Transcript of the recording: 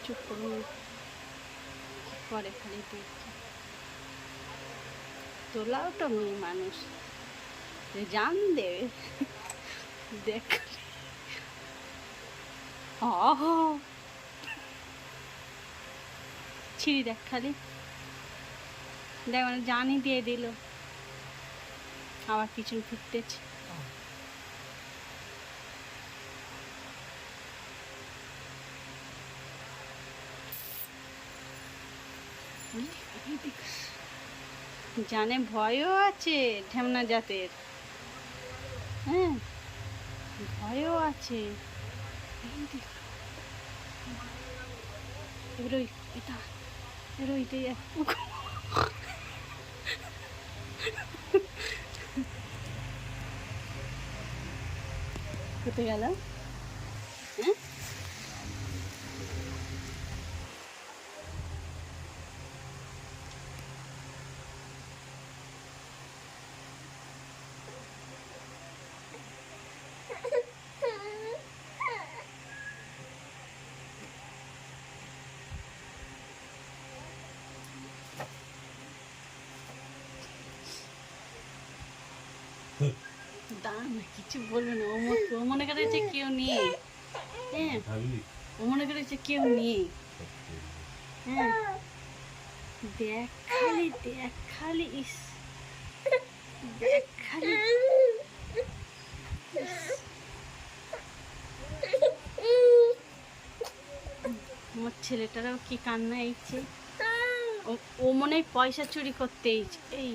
চুপ করুন, কি করে খালি দেখি। তোলাও তো মেয়ে মানুষ, জান দেবে। দেখ ছিঁড়ি দেখ খালি, দেখ মানে জানই দিয়ে দিল, আবার পিছন ফিরতেছে। জানে ভয়ও আছে ঢ্যামনা জাতের, হ্যাঁ ভয়ও আছে। এবার ওই এটা এবার ওইটাই কোথায় গেল? হ্যাঁ দাঁড়া না, কিছু বলবে না। ও মনে করেছে কেউ নেই, হ্যাঁ ও মনে করেছে কেউ নেই। হ্যাঁ দেখ খালি, দেখ খালি, ইস দেখ খালি। আমার ছেলেটারাও কি কান্না এইছে। ও মনে হয় পয়সা চুরি করতে এইছে। এই